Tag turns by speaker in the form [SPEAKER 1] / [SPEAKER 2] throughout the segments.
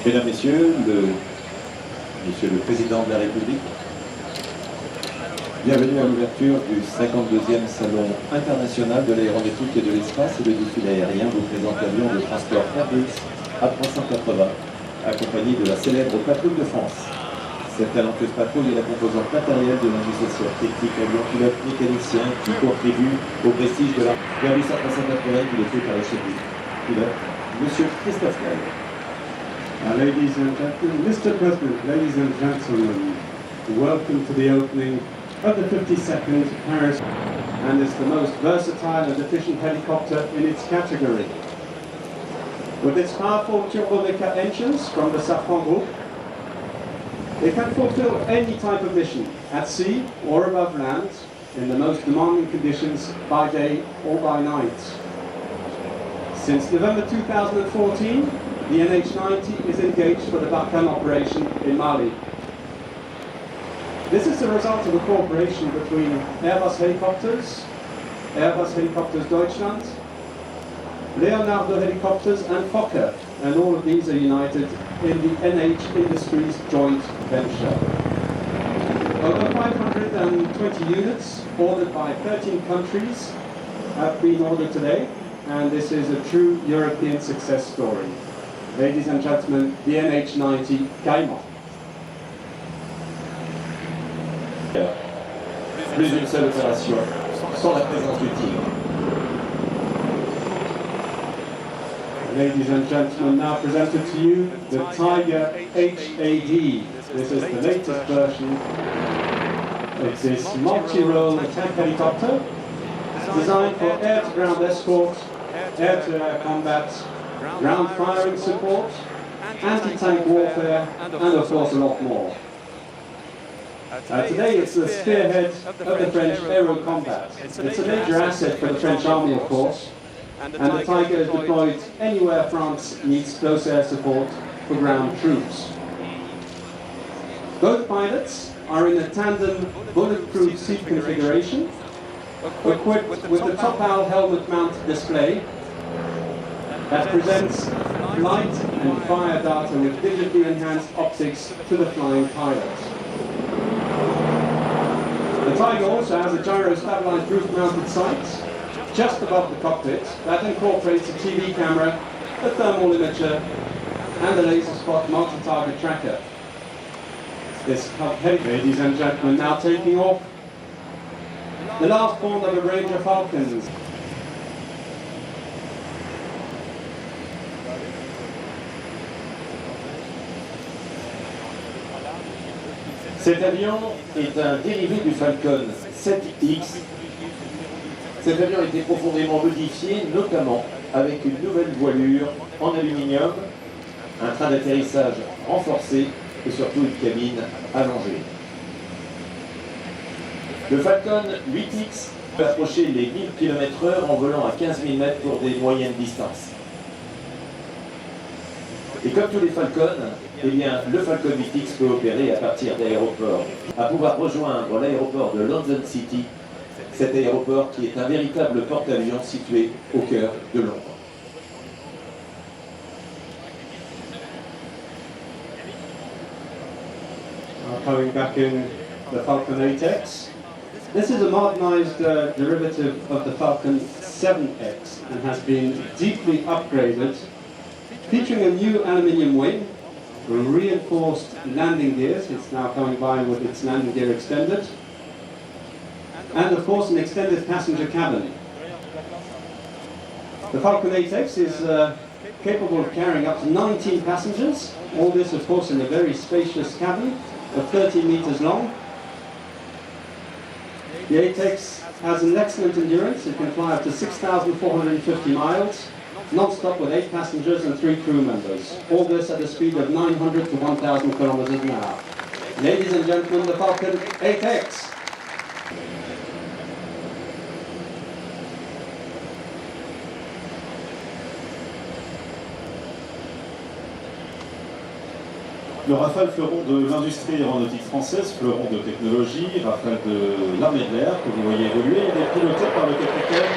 [SPEAKER 1] Mesdames, Messieurs, Monsieur le Président de la République, bienvenue à l'ouverture du 52e Salon international de l'aéronautique et de l'espace et de défilé aérien vous présente l'avion de transport Airbus A380, accompagné de la célèbre Patrouille de France. Cette talentueuse patrouille est la composante matérielle de l'initiation technique avion pilote mécanicien qui contribue au prestige de la Airbus A380 qui est fait par le chef du pilote, Monsieur Christophe Caille.
[SPEAKER 2] Ladies and gentlemen, Mr. President, ladies and gentlemen, welcome to the opening of the 52nd Paris, and it's the most versatile and efficient helicopter in its category. With its powerful Turbomeca engines from the Safran Group, it can fulfill any type of mission, at sea or above land, in the most demanding conditions by day or by night. Since November 2014, the NH90 is engaged for the Barkhane operation in Mali. This is the result of a cooperation between Airbus Helicopters Deutschland, Leonardo Helicopters and Fokker, and all of these are united in the NH Industries joint venture. Over 520 units ordered by 13 countries have been ordered today, and this is a true European success story. Ladies and gentlemen, the NH90 Caïman.
[SPEAKER 1] Plus une seule opération, sans la présence du Tigre.
[SPEAKER 2] Ladies and gentlemen, now presented to you the Tiger HAD. This is the latest version of this multi-role attack helicopter designed for air-to-ground escort, air-to-air combat, ground firing support, anti-tank warfare, and of course a lot more. Today it's the spearhead of the French aero combat. It's a major asset for the French army, of course, and the Tiger is deployed anywhere France needs close air support for ground troops. Both pilots are in a tandem bulletproof seat configuration, equipped with the Topal helmet mount display that presents flight and fire data with digitally enhanced optics to the flying pilot. The Tiger also has a gyro-stabilized roof-mounted sight just above the cockpit that incorporates a TV camera, a thermal imager, and a laser spot multi-target tracker. This helicopter, ladies and gentlemen, now taking off the last born of a range of Falcons.
[SPEAKER 1] Cet avion est un dérivé du Falcon 7X. Cet avion a été profondément modifié, notamment avec une nouvelle voilure en aluminium, un train d'atterrissage renforcé et surtout une cabine allongée. Le Falcon 8X peut approcher les 1000 km/h en volant à 15 000 mètres pour des moyennes distances. Et comme tous les Falcons, eh bien, le Falcon 8X peut opérer à partir d'aéroports, à pouvoir rejoindre l'aéroport de London City, cet aéroport qui est un véritable porte-avions situé au cœur de Londres.
[SPEAKER 2] Coming back in the Falcon 8X. This is a modernized derivative of the Falcon 7X and has been deeply upgraded, featuring a new aluminium wing, reinforced landing gears. It's now coming by with its landing gear extended, and of course an extended passenger cabin. The Falcon 8X is capable of carrying up to 19 passengers, all this of course in a very spacious cabin of 30 meters long. The 8X has an excellent endurance. It can fly up to 6,450 miles, non-stop with 8 passengers and 3 crew members. All this at a speed of 900 to 1,000 kilometers an hour. Ladies and gentlemen, the Falcon 8X.
[SPEAKER 3] Le Rafale, fleuron de l'industrie aéronautique française, fleuron de technologie, Rafale de l'armée de l'air que vous voyez évoluer, il est piloté par le capitaine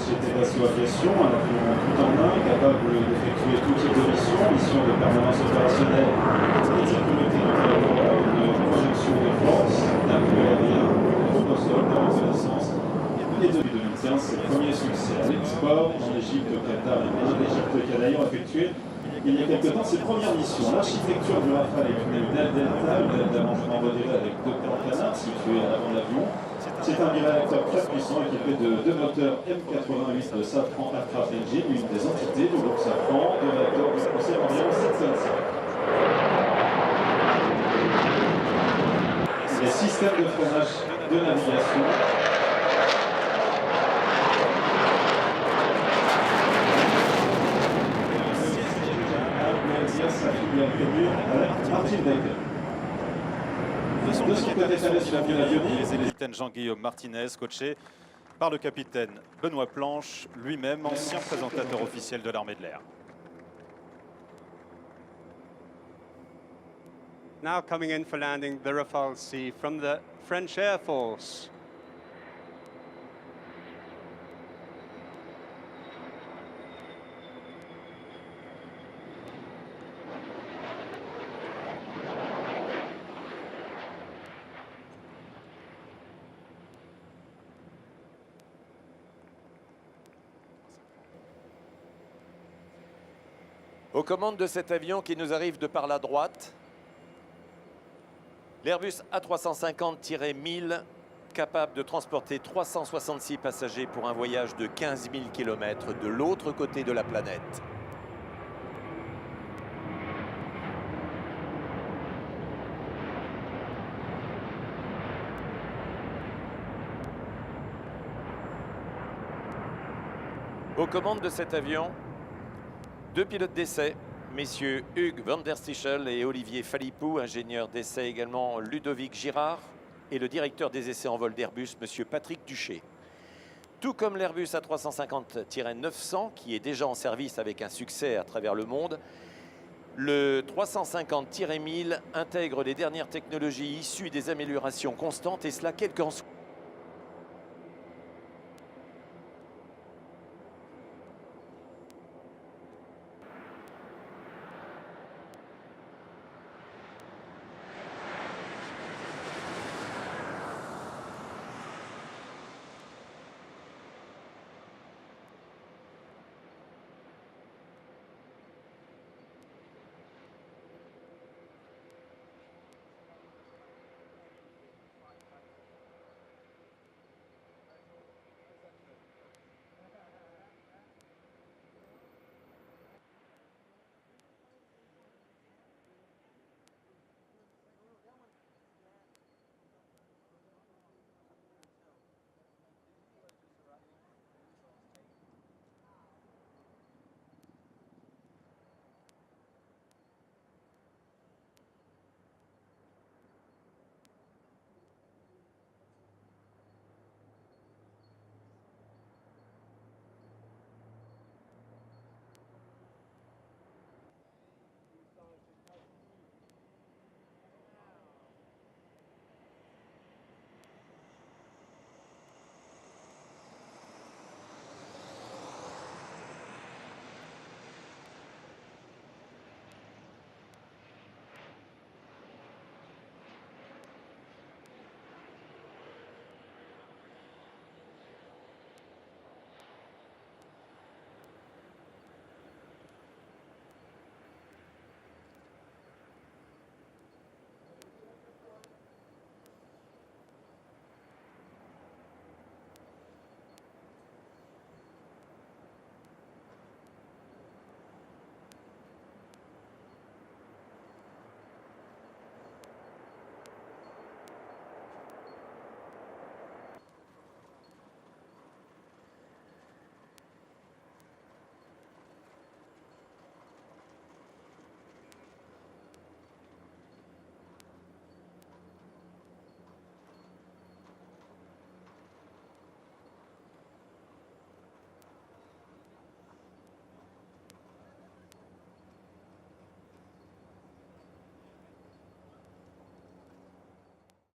[SPEAKER 3] Société d'Assaut Aviation, un avion tout en un, capable d'effectuer tout type de mission de permanence opérationnelle et de sécurité du territoire, de projection de force, d'appui aérien, de groupe au sol, de reconnaissance. Et depuis 2015, c'est le premier succès à l'export en Égypte, au Qatar et en Égypte, qui a d'ailleurs effectué il y a quelque temps ses premières missions. L'architecture du Rafale est une aile delta, une aile d'allongement modéré avec deux plans canards situés en avant de l'avion. C'est un biréacteur très puissant équipé de deux moteurs M88 de Safran Aircraft Engine, une des entités du groupe Safran, deux réacteurs qui conservent environ 7 tonnes. Les systèmes de freinage de navigation. Sa filiale commune, Martin Baker.
[SPEAKER 4] De son côté,
[SPEAKER 3] le
[SPEAKER 4] capitaine Jean-Guillaume Martinez, coaché par le capitaine Benoît Planche, lui-même ancien présentateur officiel de l'armée de l'air.
[SPEAKER 5] Now coming in for landing the Rafale C from the French Air Force.
[SPEAKER 6] Aux commandes de cet avion qui nous arrive de par la droite, l'Airbus A350-1000, capable de transporter 366 passagers pour un voyage de 15 000 km de l'autre côté de la planète. Aux commandes de cet avion, deux pilotes d'essai, messieurs Hugues van der Stichel et Olivier Phalippou, ingénieur d'essai également Ludovic Girard, et le directeur des essais en vol d'Airbus, monsieur Patrick Duché. Tout comme l'Airbus A350-900, qui est déjà en service avec un succès à travers le monde, le 350-1000 intègre les dernières technologies issues des améliorations constantes, et cela quel qu'en soit